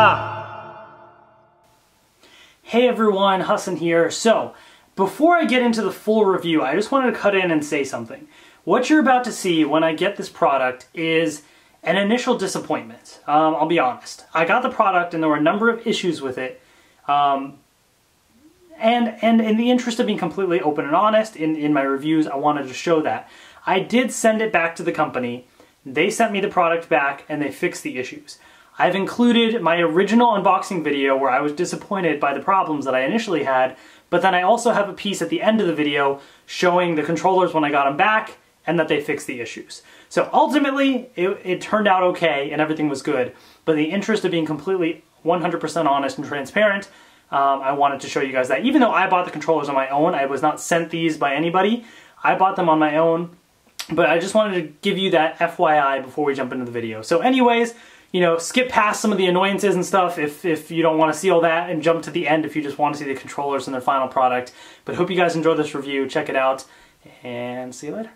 Ha! Hey everyone, Hassan here. So, before I get into the full review, I just wanted to cut in and say something. What you're about to see when I get this product is an initial disappointment. I'll be honest. I got the product and there were a number of issues with it. And in the interest of being completely open and honest in my reviews, I wanted to show that. I did send it back to the company. They sent me the product back and they fixed the issues. I've included my original unboxing video where I was disappointed by the problems that I initially had, but then I also have a piece at the end of the video showing the controllers when I got them back and that they fixed the issues. So ultimately, it turned out okay and everything was good, but in the interest of being completely 100% honest and transparent, I wanted to show you guys that. Even though I bought the controllers on my own, I was not sent these by anybody. I bought them on my own, but I just wanted to give you that FYI before we jump into the video. So anyways, you know, skip past some of the annoyances and stuff if you don't want to see all that, and jump to the end if you just want to see the controllers and their final product. But hope you guys enjoyed this review. Check it out, and see you later.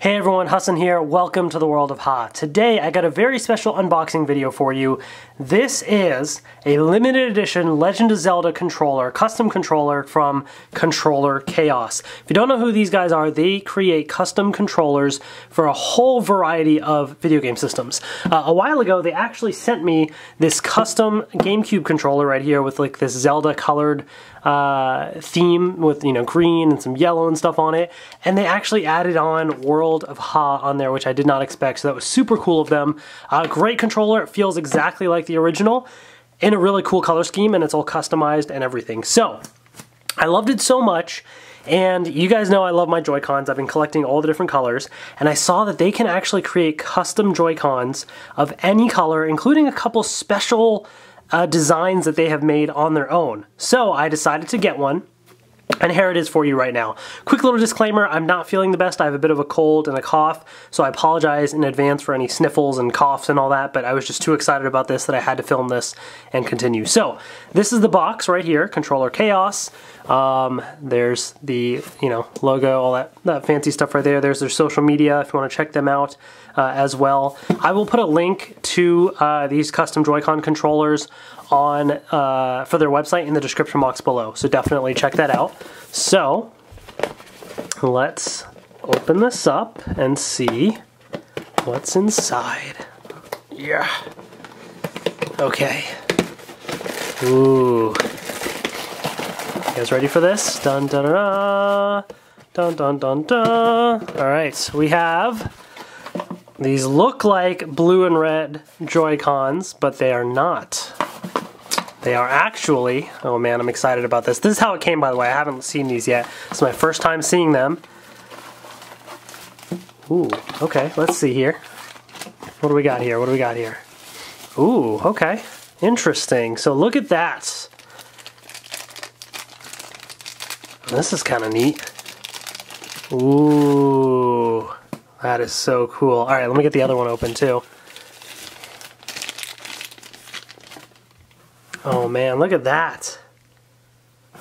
Hey everyone, Hassan here. Welcome to the world of Ha. Today I got a very special unboxing video for you. This is a limited edition Legend of Zelda controller, custom controller from Controller Chaos. If you don't know who these guys are, they create custom controllers for a whole variety of video game systems. A while ago they actually sent me this custom GameCube controller right here with like this Zelda colored theme with, you know, green and some yellow and stuff on it, and they actually added on World of Ha on there, which I did not expect, so that was super cool of them. Great controller. It feels exactly like the original in a really cool color scheme, and it's all customized and everything. So I loved it so much, and you guys know I love my Joy-Cons. I've been collecting all the different colors, and I saw that they can actually create custom Joy-Cons of any color, including a couple special designs that they have made on their own. So I decided to get one, and here it is for you right now. Quick little disclaimer, I'm not feeling the best. I have a bit of a cold and a cough, so I apologize in advance for any sniffles and coughs and all that, but I was just too excited about this that I had to film this and continue. So this is the box right here, Controller Chaos. There's the, you know, logo, all that fancy stuff right there. There's their social media if you want to check them out as well. I will put a link to these custom Joy-Con controllers on for their website in the description box below, so definitely check that out. So let's open this up and see what's inside. Yeah. Okay. Ooh. You guys ready for this? Dun dun dun dun dun dun dun. All right, we have these. Look like blue and red Joy-Cons, but they are not. They are actually, oh man, I'm excited about this. This is how it came, by the way. I haven't seen these yet. It's my first time seeing them. Ooh, okay, let's see here. What do we got here? What do we got here? Ooh, okay, interesting. So look at that. This is kind of neat. Ooh, that is so cool. All right, let me get the other one open too. Oh man, look at that.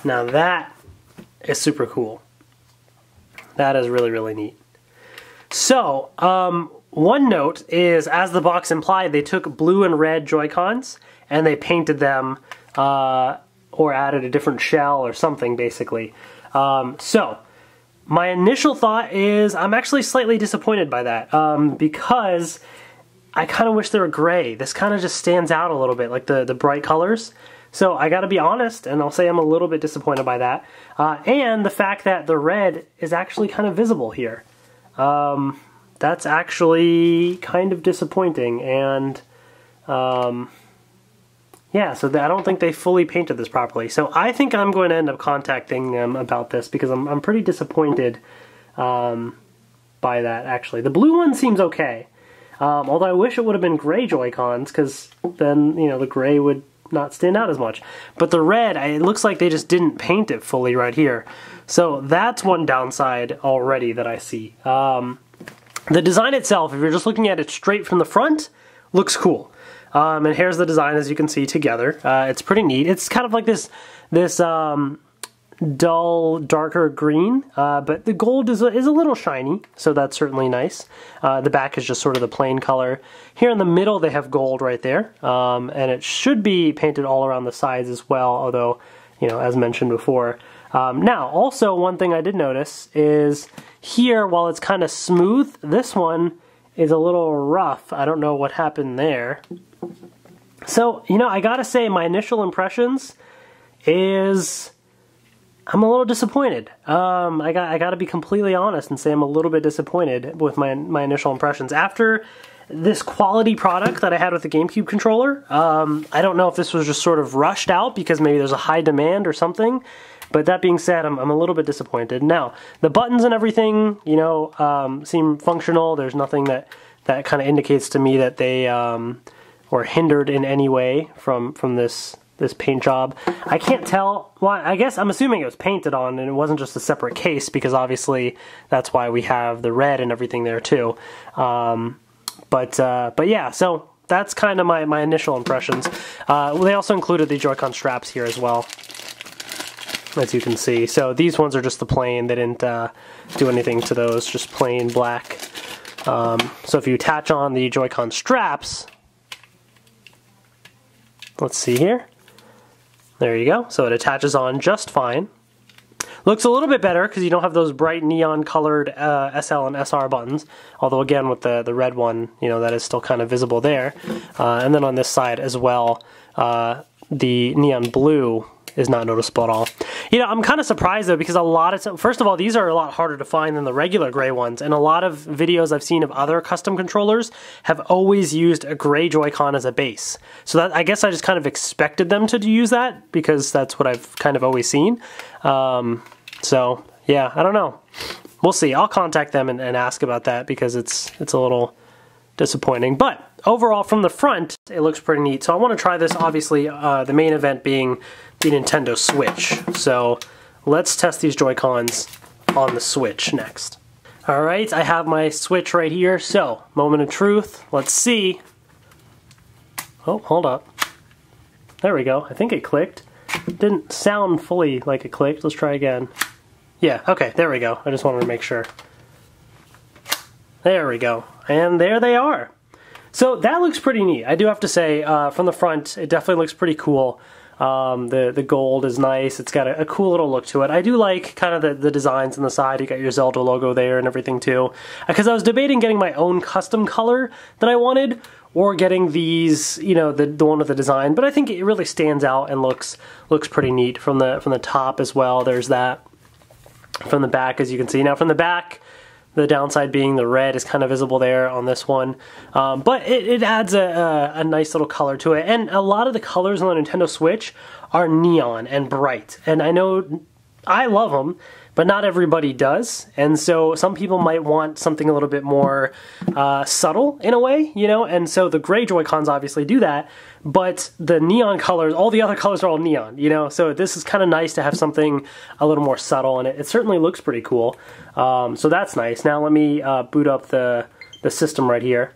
Now that is super cool. That is really, really neat. So, one note is, as the box implied, they took blue and red Joy-Cons and they painted them or added a different shell or something, basically. So, my initial thought is I'm actually slightly disappointed by that because I kind of wish they were gray. This kind of just stands out a little bit, like the bright colors. So I gotta be honest, and I'll say I'm a little bit disappointed by that. And the fact that the red is actually kind of visible here. That's actually kind of disappointing, and yeah, so I don't think they fully painted this properly. So I think I'm going to end up contacting them about this because I'm pretty disappointed by that, actually. The blue one seems okay. Although I wish it would have been gray Joy-Cons, because then, you know, the gray would not stand out as much. But the red, it looks like they just didn't paint it fully right here. So that's one downside already that I see. The design itself, if you're just looking at it straight from the front, looks cool. And here's the design, as you can see, together. It's pretty neat. It's kind of like this dull, darker green, but the gold is a little shiny, so that's certainly nice. The back is just sort of the plain color. Here in the middle they have gold right there, and it should be painted all around the sides as well, although, you know, as mentioned before. Now, also one thing I did notice is here, while it's kind of smooth, this one is a little rough. I don't know what happened there. So, you know, I gotta say my initial impressions is I'm a little disappointed. I gotta be completely honest and say I'm a little bit disappointed with my initial impressions. After this quality product that I had with the GameCube controller, I don't know if this was just sort of rushed out because maybe there's a high demand or something, but that being said, I'm a little bit disappointed. Now, the buttons and everything, you know, seem functional. There's nothing that kind of indicates to me that they were hindered in any way from this paint job. I can't tell. Well, I guess I'm assuming it was painted on and it wasn't just a separate case, because obviously that's why we have the red and everything there too. But yeah, so that's kind of my initial impressions. They also included the Joy-Con straps here as well, as you can see. So these ones are just the plain. They didn't do anything to those, just plain black. So if you attach on the Joy-Con straps, let's see here. There you go. So it attaches on just fine. Looks a little bit better because you don't have those bright neon colored SL and SR buttons. Although again, with the red one, you know, that is still kind of visible there. And then on this side as well, the neon blue is not noticeable at all. You know, I'm kind of surprised though, because a lot of, first of all, these are a lot harder to find than the regular gray ones, and a lot of videos I've seen of other custom controllers have always used a gray Joy-Con as a base. So that, I guess I just kind of expected them to use that because that's what I've kind of always seen. So yeah, I don't know. We'll see. I'll contact them and ask about that, because it's a little disappointing. But overall, from the front, it looks pretty neat. So I want to try this, obviously, the main event being the Nintendo Switch. So let's test these Joy-Cons on the Switch next. Alright, I have my Switch right here. So, moment of truth. Let's see. Oh, hold up. There we go. I think it clicked. It didn't sound fully like it clicked. Let's try again. Yeah, okay, there we go. I just wanted to make sure. There we go. And there they are. So that looks pretty neat. I do have to say, from the front, it definitely looks pretty cool. The gold is nice. It's got a cool little look to it. I do like kind of the designs on the side. You got your Zelda logo there and everything too. Because I was debating getting my own custom color that I wanted, or getting these, you know, the one with the design. But I think it really stands out and looks pretty neat from the top as well. There's that. From the back, as you can see. Now from the back, the downside being the red is kind of visible there on this one. But it adds a nice little color to it. And a lot of the colors on the Nintendo Switch are neon and bright. And I know I love them, but not everybody does. And so some people might want something a little bit more subtle in a way, you know? And so the gray Joy-Cons obviously do that. But the neon colors, all the other colors are all neon, you know? So this is kind of nice to have something a little more subtle, and it certainly looks pretty cool. So that's nice. Now let me boot up the system right here.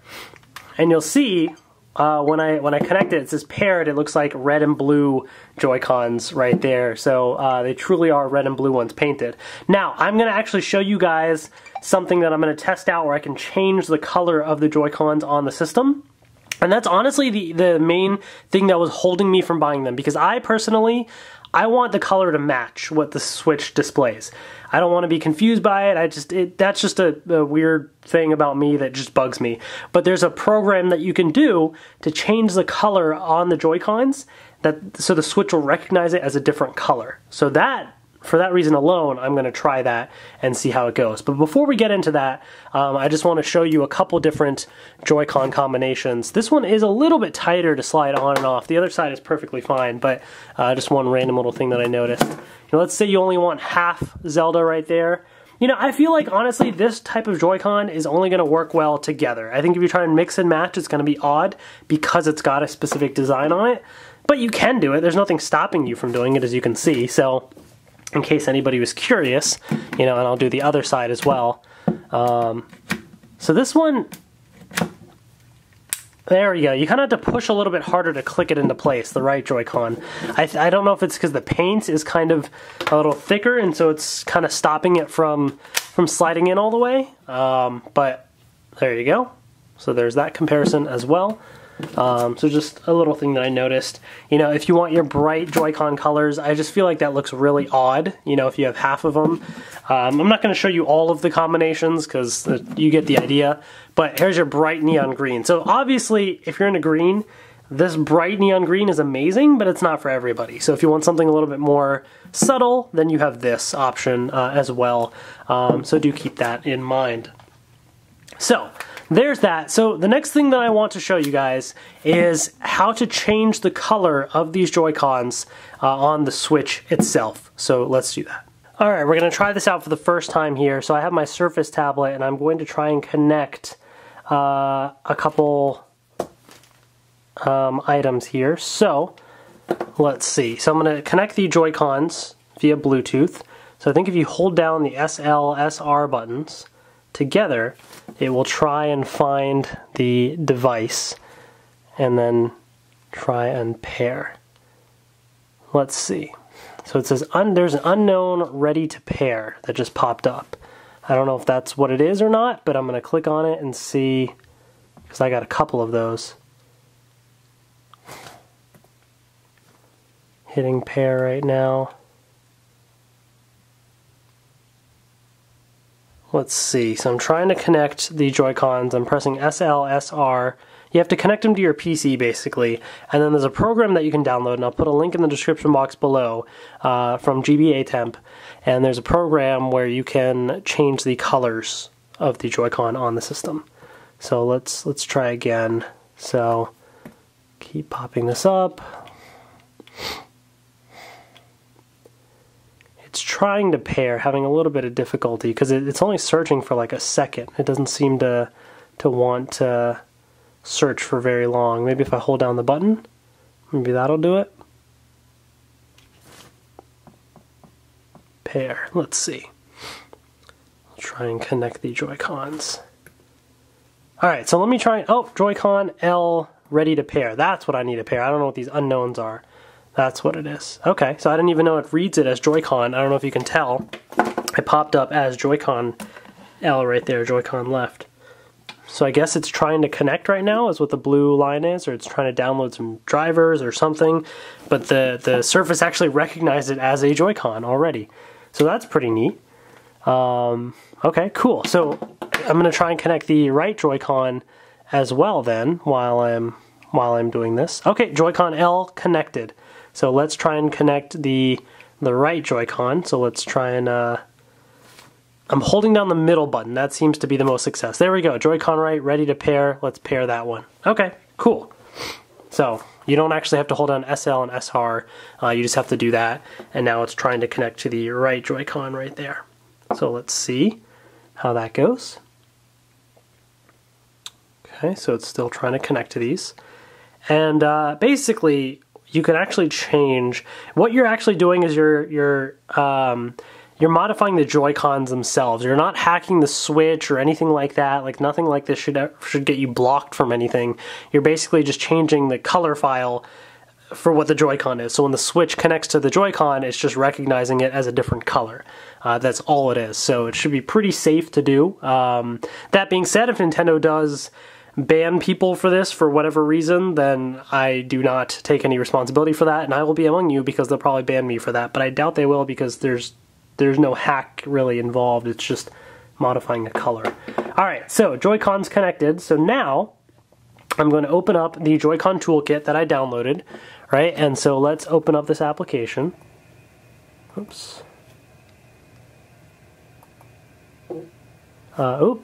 And you'll see when I connect it, it says paired. It looks like red and blue Joy-Cons right there. So they truly are red and blue ones painted. Now, I'm going to actually show you guys something that I'm going to test out where I can change the color of the Joy-Cons on the system. And that's honestly the main thing that was holding me from buying them, because I personally, I want the color to match what the Switch displays. I don't want to be confused by it. That's just a weird thing about me that just bugs me. But there's a program that you can do to change the color on the Joy-Cons, so the Switch will recognize it as a different color. So for that reason alone, I'm going to try that and see how it goes. But before we get into that, I just want to show you a couple different Joy-Con combinations. This one is a little bit tighter to slide on and off. The other side is perfectly fine, but just one random little thing that I noticed. You know, let's say you only want half Zelda right there. You know, I feel like, honestly, this type of Joy-Con is only going to work well together. I think if you try and mix and match, it's going to be odd because it's got a specific design on it. But you can do it. There's nothing stopping you from doing it, as you can see. So, in case anybody was curious, you know, and I'll do the other side as well. So this one, There we go. You kind of have to push a little bit harder to click it into place, the right Joy-Con. I don't know if it's because the paint is kind of a little thicker, and so it's kind of stopping it from sliding in all the way. But there you go. So there's that comparison as well. So just a little thing that I noticed. You know, if you want your bright Joy-Con colors, I just feel like that looks really odd, you know, if you have half of them. I'm not going to show you all of the combinations because you get the idea, but here's your bright neon green. So obviously, if you're into green, this bright neon green is amazing, but it's not for everybody. So if you want something a little bit more subtle, then you have this option as well. So do keep that in mind. So there's that. So the next thing that I want to show you guys is how to change the color of these Joy-Cons on the Switch itself. So let's do that. All right, we're going to try this out for the first time here. So I have my Surface tablet, and I'm going to try and connect a couple items here. So let's see. So I'm going to connect the Joy-Cons via Bluetooth. So I think if you hold down the SL, SR buttons together, it will try and find the device and then try and pair. Let's see. So it says there's an unknown ready to pair that just popped up. I don't know if that's what it is or not, but I'm going to click on it and see, because I got a couple of those. Hitting pair right now. Let's see, so I'm trying to connect the Joy-Cons. I'm pressing SL, SR. You have to connect them to your PC, basically. And then there's a program that you can download, and I'll put a link in the description box below from GBA Temp. And there's a program where you can change the colors of the Joy-Con on the system. So let's try again. So keep popping this up. It's trying to pair, having a little bit of difficulty because it's only searching for like a second. It doesn't seem to want to search for very long. Maybe if I hold down the button, maybe that'll do it. Pair. Let's see. I'll try and connect the Joy-Cons. Alright, so let me try. Oh, Joy-Con L ready to pair. That's what I need to pair. I don't know what these unknowns are. That's what it is. Okay, so I didn't even know it reads it as Joy-Con. I don't know if you can tell. It popped up as Joy-Con L right there, Joy-Con left. So I guess it's trying to connect right now is what the blue line is, or it's trying to download some drivers or something. But the Surface actually recognized it as a Joy-Con already. So that's pretty neat. Okay, cool. So I'm going to try and connect the right Joy-Con as well then while I'm doing this. Okay, Joy-Con L connected. So let's try and connect the right Joy-Con. So let's try and, I'm holding down the middle button. That seems to be the most success. There we go, Joy-Con right, ready to pair. Let's pair that one. Okay, cool. So you don't actually have to hold down SL and SR. You just have to do that. And now it's trying to connect to the right Joy-Con right there. So let's see how that goes. Okay, so it's still trying to connect to these. And basically, you can actually change. What you're actually doing is you're modifying the Joy-Cons themselves. You're not hacking the Switch or anything like that. Like nothing like this should get you blocked from anything. You're basically just changing the color file for what the Joy-Con is. So when the Switch connects to the Joy-Con, it's just recognizing it as a different color. That's all it is. So it should be pretty safe to do. That being said, if Nintendo does ban people for this for whatever reason, then I do not take any responsibility for that, and I will be among you because they'll probably ban me for that. But I doubt they will because there's no hack really involved. It's just modifying the color. All right, so Joy-Con's connected. So now I'm going to open up the Joy-Con toolkit that I downloaded, right? And so let's open up this application. Oops.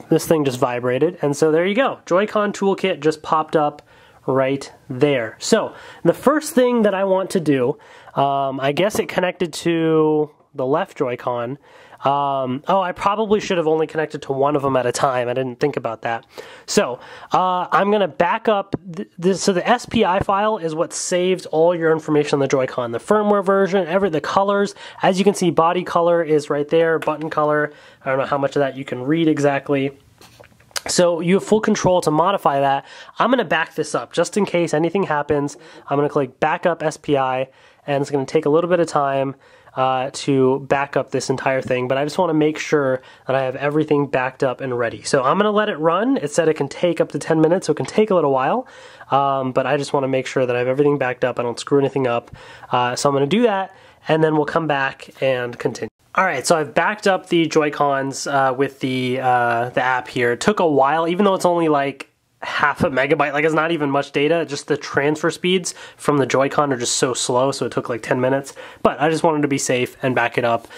This thing just vibrated, and so there you go. Joy-Con toolkit just popped up right there. So the first thing that I want to do, I guess it connected to the left Joy-Con. Oh, I probably should have only connected to one of them at a time. I didn't think about that. So I'm going to back up this. So the SPI file is what saves all your information on the Joy-Con. The firmware version, the colors. As you can see, body color is right there, button color. I don't know how much of that you can read exactly. So you have full control to modify that. I'm going to back this up just in case anything happens. I'm going to click Backup SPI, and it's going to take a little bit of time to back up this entire thing, but I just want to make sure that I have everything backed up and ready. So I'm going to let it run. It said it can take up to 10 minutes, so it can take a little while, but I just want to make sure that I have everything backed up. I don't screw anything up. So I'm going to do that, and then we'll come back and continue. All right, so I've backed up the Joy-Cons with the app here. It took a while, even though it's only like half a megabyte, like it's not even much data, just the transfer speeds from the Joy-Con are just so slow, so it took like 10 minutes, but I just wanted to be safe and back it up.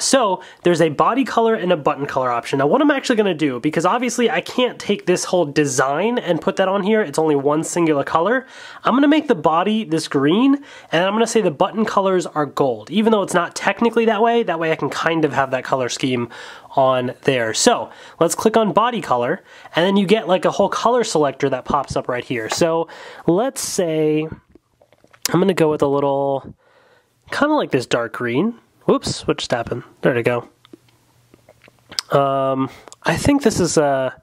So there's a body color and a button color option. Now what I'm actually going to do, because obviously I can't take this whole design and put that on here, it's only one singular color, I'm going to make the body this green, and I'm going to say the button colors are gold, even though it's not technically that way I can kind of have that color scheme on there. So let's click on body color, and then you get like a whole color selector that pops up right here. So let's say I'm going to go with a little, kind of like this dark green. Whoops, what just happened? There we go. I think this is the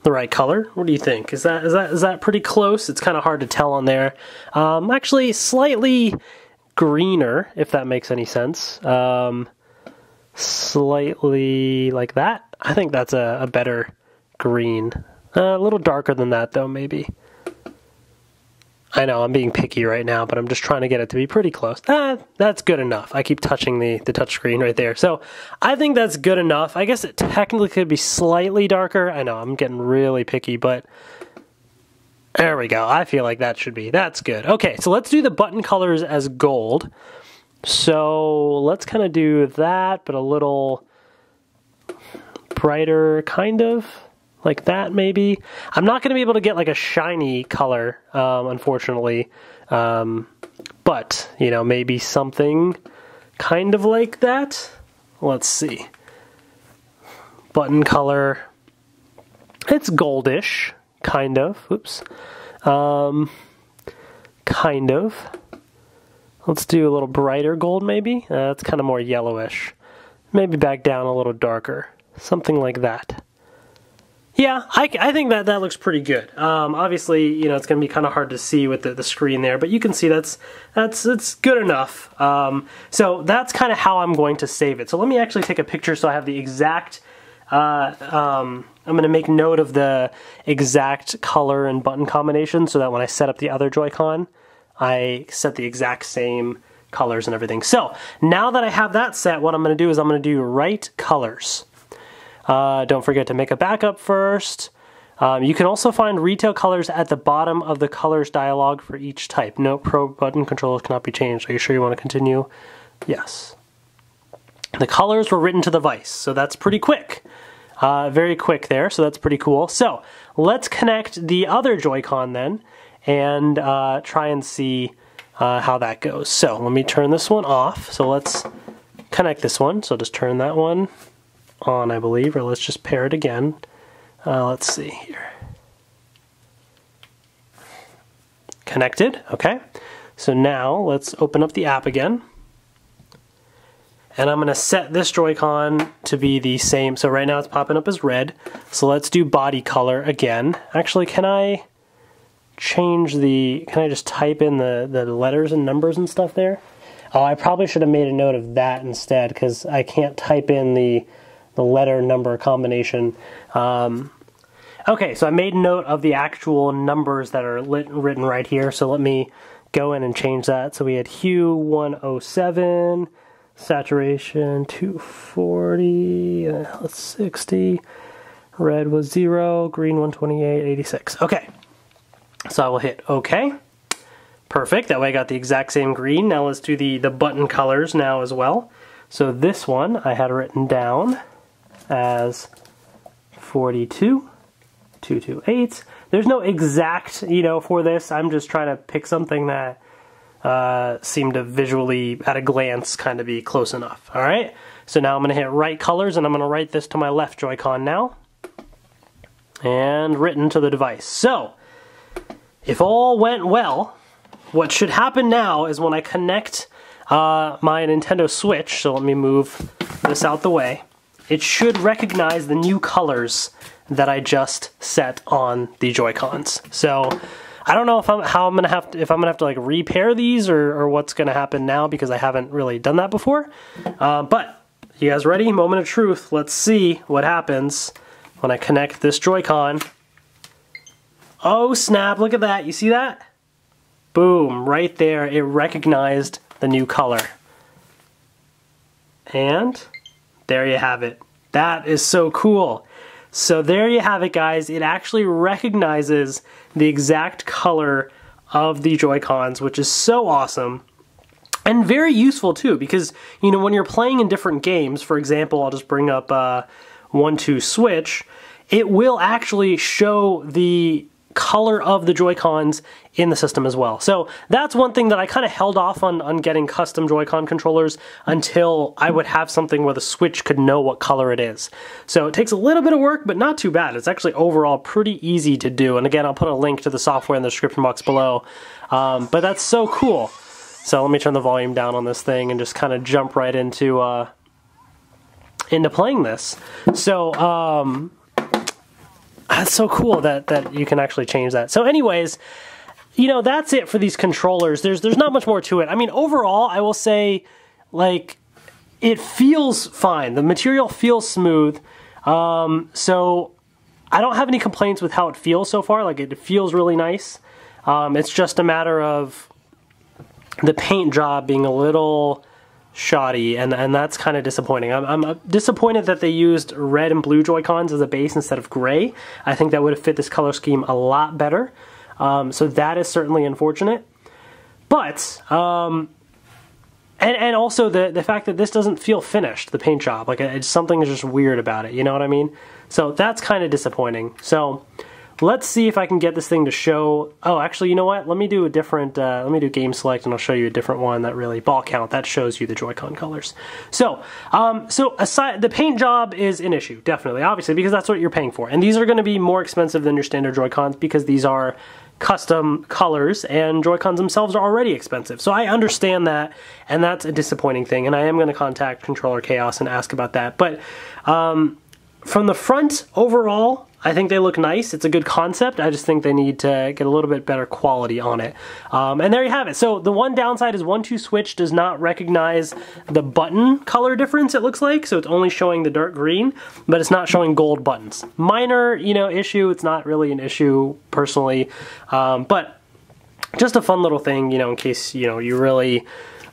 right color. What do you think? Is that pretty close? It's kind of hard to tell on there. Actually, slightly greener, if that makes any sense. Slightly like that. I think that's a better green. A little darker than that though, maybe. I know I'm being picky right now, but I'm just trying to get it to be pretty close. That's good enough. I keep touching the touch screen right there. So I think that's good enough. I guess it technically could be slightly darker. I know I'm getting really picky, but there we go. I feel like that's good. Okay, so let's do the button colors as gold. So let's kind of do that, but a little brighter, kind of like that maybe. I'm not going to be able to get like a shiny color, unfortunately, but you know, maybe something kind of like that. Let's see. Button color, it's goldish, kind of. Oops. Kind of. Let's do a little brighter gold, maybe. That's kind of more yellowish. Maybe back down a little darker. Something like that. Yeah, I think that looks pretty good. Obviously, you know, it's going to be kind of hard to see with the screen there, but you can see it's good enough. So that's kind of how I'm going to save it. So let me actually take a picture so I have the exact... I'm going to make note of the exact color and button combination so that when I set up the other Joy-Con, I set the exact same colors and everything. So now that I have that set, what I'm going to do is I'm going to do right colors. Don't forget to make a backup first. You can also find retail colors at the bottom of the colors dialog for each type. Note Pro button controls cannot be changed. Are you sure you want to continue? Yes. The colors were written to the device, so that's pretty quick. Very quick there, so that's pretty cool. So let's connect the other Joy-Con then, and try and see how that goes. So let me turn this one off. So let's connect this one. So just turn that one on, I believe, or let's just pair it again. Let's see here. Connected, okay. So now let's open up the app again. And I'm going to set this Joy-Con to be the same. So right now it's popping up as red. So let's do body color again. Actually, can I change can I just type in the letters and numbers and stuff there? Oh, I probably should have made a note of that instead, because I can't type in the letter number combination. Okay, so I made note of the actual numbers that are written right here. So let me go in and change that. So we had hue 107, saturation 240, let's 60, red was 0, green 128, 86. Okay. So I will hit OK. Perfect. That way I got the exact same green. Now let's do the button colors now as well. So this one I had written down as 42, 228. There's no exact, you know, for this. I'm just trying to pick something that seemed to visually, at a glance, kind of be close enough. All right. So now I'm going to hit right colors, and I'm going to write this to my left Joy-Con now. And written to the device. So if all went well, what should happen now is when I connect my Nintendo Switch, so let me move this out the way, it should recognize the new colors that I just set on the Joy-Cons. So I don't know if I'm gonna have to like repair these or what's gonna happen now, because I haven't really done that before. But you guys ready? Moment of truth. Let's see what happens when I connect this Joy-Con. Oh snap, look at that. You see that? Boom, right there. It recognized the new color. And there you have it. That is so cool. So there you have it, guys. It actually recognizes the exact color of the Joy-Cons, which is so awesome. And very useful too, because, you know, when you're playing in different games, for example, I'll just bring up 1-2 Switch, it will actually show the color of the Joy-Cons in the system as well. So that's one thing that I kind of held off on getting custom Joy-Con controllers until I would have something where the Switch could know what color it is. So it takes a little bit of work, but not too bad. It's actually overall pretty easy to do. And again, I'll put a link to the software in the description box below. But that's so cool. So let me turn the volume down on this thing and just kind of jump right into playing this. So that's so cool that you can actually change that. So anyways, you know, that's it for these controllers. There's not much more to it. I mean, overall, I will say, like, it feels fine. The material feels smooth. So I don't have any complaints with how it feels so far. Like, it feels really nice. It's just a matter of the paint job being a little shoddy, and that's kind of disappointing. I'm disappointed that they used red and blue Joy-Cons as a base instead of gray. I think that would have fit this color scheme a lot better. So that is certainly unfortunate. But, and also the fact that this doesn't feel finished, the paint job. Like, something is just weird about it, you know what I mean? So that's kind of disappointing. So let's see if I can get this thing to show. Oh, actually, you know what? Let me do a different, let me do game select, and I'll show you a different one that really, ball count, that shows you the Joy-Con colors. So, aside, the paint job is an issue, definitely, obviously, because that's what you're paying for. And these are going to be more expensive than your standard Joy-Cons because these are custom colors, and Joy-Cons themselves are already expensive. So I understand that, and that's a disappointing thing, and I am going to contact Controller Chaos and ask about that. But from the front, overall, I think they look nice. It's a good concept. I just think they need to get a little bit better quality on it. And there you have it. So the one downside is 1-2 Switch does not recognize the button color difference, it looks like. So it's only showing the dark green, but it's not showing gold buttons. Minor, you know, issue. It's not really an issue personally. But just a fun little thing, you know, in case, you know, you really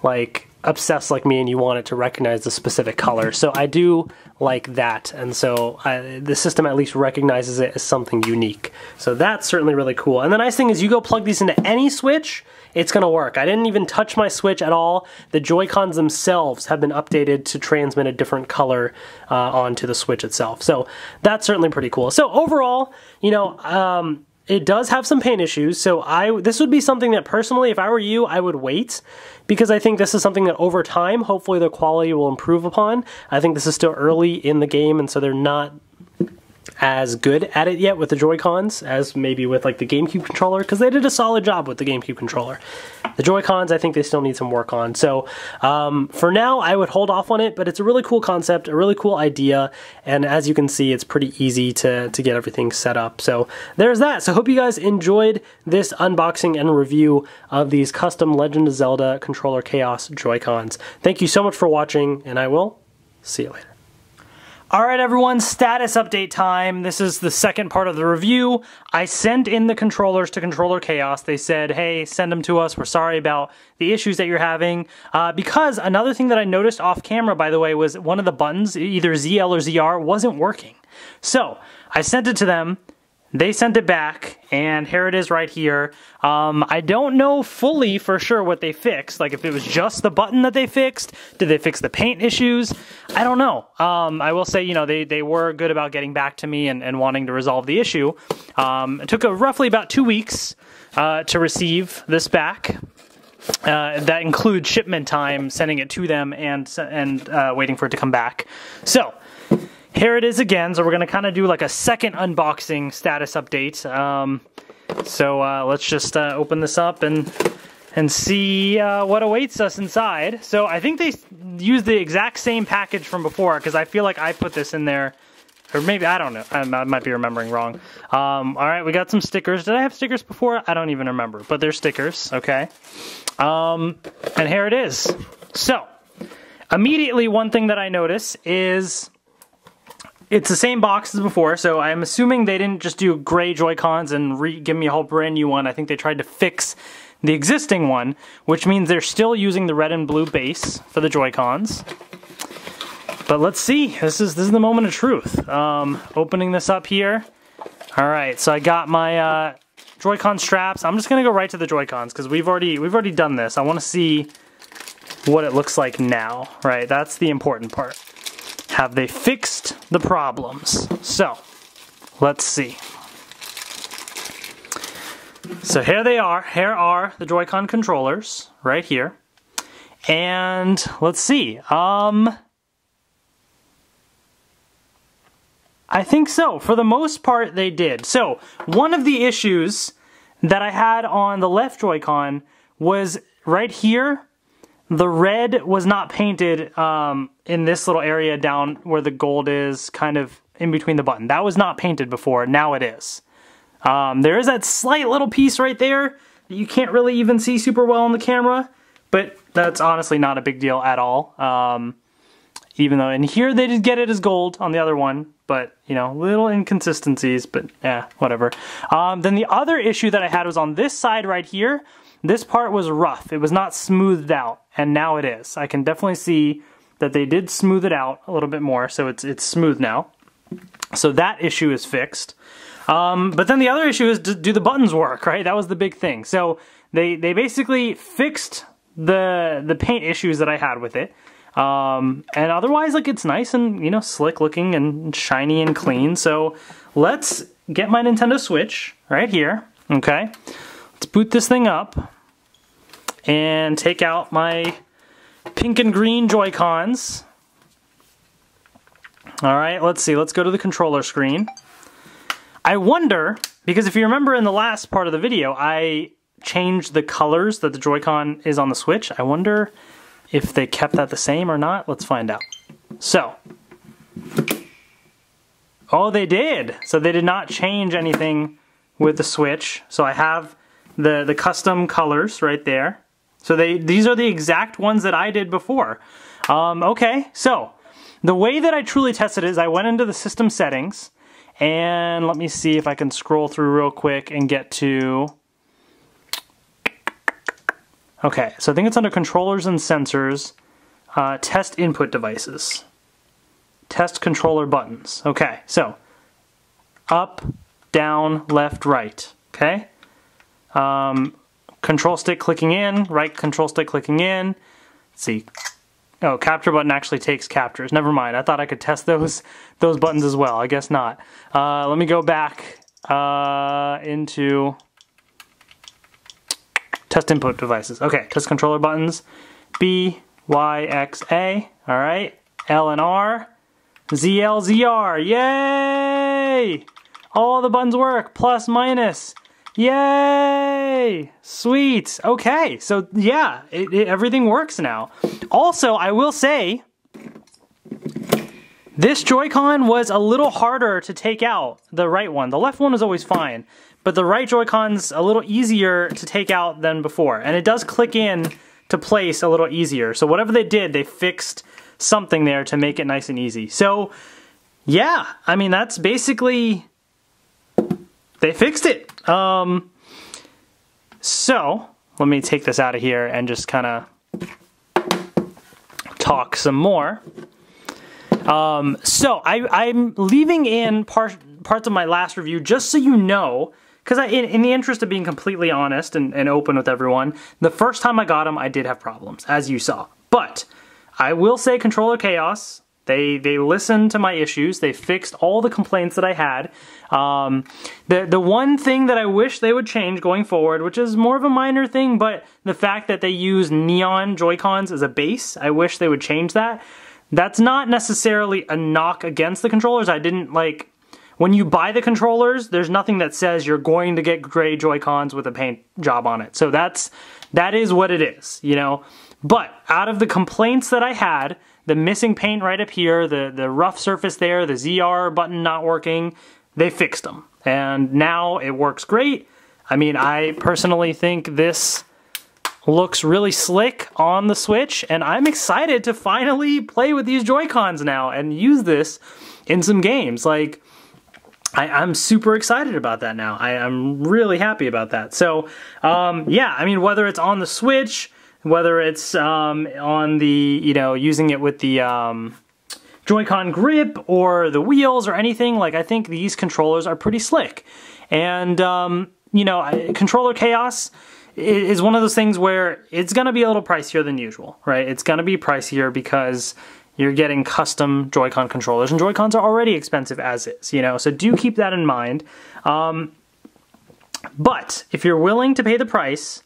like obsessed like me and you want it to recognize the specific color. So I do like that, and so the system at least recognizes it as something unique. So that's certainly really cool. And the nice thing is you go plug these into any Switch, it's gonna work. I didn't even touch my Switch at all. The Joy-Cons themselves have been updated to transmit a different color onto the Switch itself. So that's certainly pretty cool. So overall, you know, it does have some paint issues, so this would be something that personally, if I were you, I would wait, because I think this is something that over time, hopefully the quality will improve upon. I think this is still early in the game, and so they're not as good at it yet with the Joy-Cons as maybe with like the GameCube controller, because they did a solid job with the GameCube controller. The Joy-Cons, I think they still need some work on. So for now, I would hold off on it, but it's a really cool concept, a really cool idea, and as you can see, it's pretty easy to get everything set up. So there's that. So hope you guys enjoyed this unboxing and review of these custom Legend of Zelda Controller Chaos Joy-Cons. Thank you so much for watching, and I will see you later. Alright everyone, status update time. This is the second part of the review. I sent in the controllers to Controller Chaos. They said, hey, send them to us. We're sorry about the issues that you're having. Because another thing that I noticed off camera, by the way, was one of the buttons, either ZL or ZR, wasn't working. So, I sent it to them. They sent it back, and here it is right here. I don't know fully for sure what they fixed, like if it was just the button that they fixed, did they fix the paint issues? I don't know. I will say, you know, they were good about getting back to me and wanting to resolve the issue. It took roughly about 2 weeks to receive this back. That includes shipment time, sending it to them, and waiting for it to come back. So, here it is again, so we're going to kind of do like a second unboxing status update. So let's just open this up and and see what awaits us inside. So I think they used the exact same package from before, because I feel like I put this in there. Or maybe, I don't know. I might be remembering wrong. All right, we got some stickers. Did I have stickers before? I don't even remember. But they're stickers, okay? And here it is. So, immediately one thing that I notice is it's the same box as before. So I'm assuming they didn't just do gray Joy-Cons and give me a whole brand new one. I think they tried to fix the existing one, which means they're still using the red and blue base for the Joy-Cons. But let's see, this is the moment of truth. Opening this up here. All right, so I got my Joy-Con straps. I'm just gonna go right to the Joy-Cons because we've already done this. I want to see what it looks like now, right? That's the important part. Have they fixed the problems? So, let's see. So here they are. Here are the Joy-Con controllers right here. And let's see. I think so. For the most part, they did. So, one of the issues that I had on the left Joy-Con was right here. The red was not painted in this little area down where the gold is, kind of in between the button. That was not painted before. Now it is. There is that slight little piece right there that you can't really even see super well on the camera, but that's honestly not a big deal at all. Even though in here they did get it as gold on the other one, but you know, little inconsistencies, but yeah, whatever. Then the other issue that I had was on this side right here. This part was rough. It was not smoothed out, and now it is. I can definitely see that they did smooth it out a little bit more, so it's smooth now. So that issue is fixed. But then the other issue is, do the buttons work, right? That was the big thing. So they basically fixed the paint issues that I had with it. And otherwise, like, it's nice and, you know, slick looking and shiny and clean. So let's get my Nintendo Switch right here, okay? Let's boot this thing up and take out my pink and green Joy-Cons. All right, let's see. Let's go to the controller screen. I wonder, because if you remember in the last part of the video, I changed the colors that the Joy-Con is on the Switch. I wonder if they kept that the same or not. Let's find out. So, oh, they did. So they did not change anything with the Switch. So I have the custom colors right there. So these are the exact ones that I did before. Okay, so the way that I truly tested it is I went into the system settings, and let me see if I can scroll through real quick and get to... Okay, so I think it's under controllers and sensors, test input devices, test controller buttons. Okay, so up, down, left, right, okay? Control stick clicking in, right control stick clicking in. Let's see. Oh, capture button actually takes captures. Never mind, I thought I could test those buttons as well. I guess not. Let me go back into... test input devices. Okay, test controller buttons. B, Y, X, A. All right. L and R. Z, L, Z, R. Yay! All the buttons work. Plus, minus. Yay! Sweet. Okay, so yeah, everything works now. Also, I will say, this Joy-Con was a little harder to take out, the right one. The left one was always fine. But the right Joy-Con's a little easier to take out than before. And it does click in to place a little easier. So whatever they did, they fixed something there to make it nice and easy. So, yeah, I mean, that's basically... they fixed it. So, let me take this out of here and just kind of talk some more. So, I'm leaving in parts of my last review just so you know... because in the interest of being completely honest and open with everyone, the first time I got them, I did have problems, as you saw. But I will say Controller Chaos, they listened to my issues. They fixed all the complaints that I had. The one thing that I wish they would change going forward, which is more of a minor thing, but the fact that they use neon Joy-Cons as a base, I wish they would change that. That's not necessarily a knock against the controllers. I didn't like... when you buy the controllers, there's nothing that says you're going to get gray Joy-Cons with a paint job on it. So that is what it is, you know. But out of the complaints that I had, the missing paint right up here, the rough surface there, the ZR button not working, they fixed them. And now it works great. I mean, I personally think this looks really slick on the Switch, and I'm excited to finally play with these Joy-Cons now and use this in some games. Like, I'm super excited about that now. I'm really happy about that. So, yeah, I mean, whether it's on the Switch, whether it's on the, you know, using it with the Joy-Con grip or the wheels or anything, like, I think these controllers are pretty slick. And, you know, Controller Chaos is one of those things where it's going to be a little pricier than usual, right? It's going to be pricier because you're getting custom Joy-Con controllers, and Joy-Cons are already expensive as is, you know, so do keep that in mind. But if you're willing to pay the price,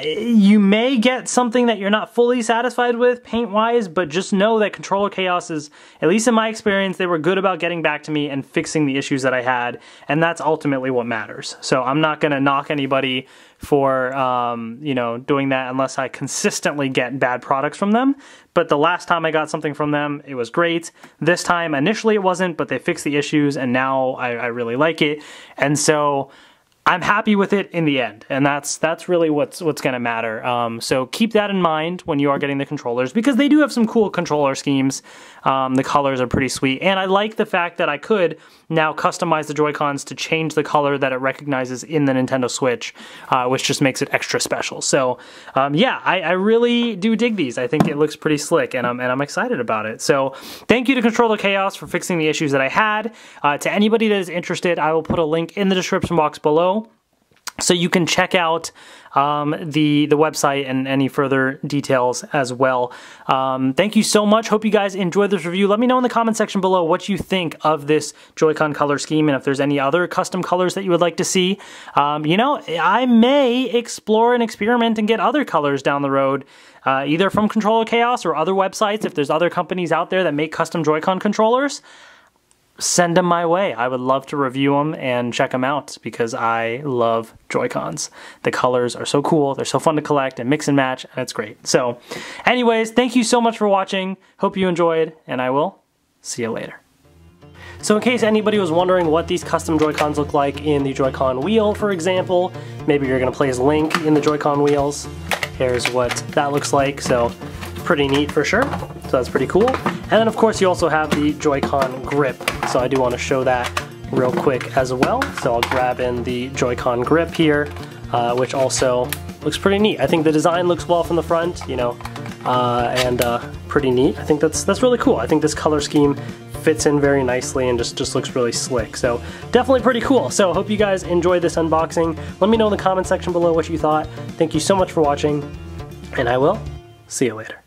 you may get something that you're not fully satisfied with paint-wise, but just know that Controller Chaos is, at least in my experience, they were good about getting back to me and fixing the issues that I had, and that's ultimately what matters. So I'm not going to knock anybody for, you know, doing that unless I consistently get bad products from them. But the last time I got something from them, it was great. This time, initially it wasn't, but they fixed the issues, and now I really like it. And so I'm happy with it in the end, and that's really what's going to matter. So keep that in mind when you are getting the controllers, because they do have some cool controller schemes. The colors are pretty sweet, and I like the fact that I could now customize the Joy-Cons to change the color that it recognizes in the Nintendo Switch, which just makes it extra special. So yeah, I really do dig these. I think it looks pretty slick, and I'm excited about it. So thank you to Controller Chaos for fixing the issues that I had. To anybody that is interested, I will put a link in the description box below, so you can check out the website and any further details as well. Thank you so much. Hope you guys enjoyed this review. Let me know in the comment section below what you think of this Joy-Con color scheme, and if there's any other custom colors that you would like to see. You know, I may explore and experiment and get other colors down the road, either from Controller Chaos or other websites. If there's other companies out there that make custom Joy-Con controllers, send them my way. I would love to review them and check them out, because I love Joy-Cons. The colors are so cool, they're so fun to collect and mix and match, and it's great. So anyways, thank you so much for watching. Hope you enjoyed, and I will see you later. So in case anybody was wondering what these custom Joy-Cons look like in the Joy-Con wheel, for example, maybe you're going to play as Link in the Joy-Con wheels. Here's what that looks like. So pretty neat for sure. So that's pretty cool. And then of course you also have the Joy-Con grip. So I do want to show that real quick as well. So I'll grab in the Joy-Con grip here, which also looks pretty neat. I think the design looks well from the front, you know, and pretty neat. I think that's really cool. I think this color scheme fits in very nicely and just looks really slick. So definitely pretty cool. So hope you guys enjoyed this unboxing. Let me know in the comment section below what you thought. Thank you so much for watching, and I will see you later.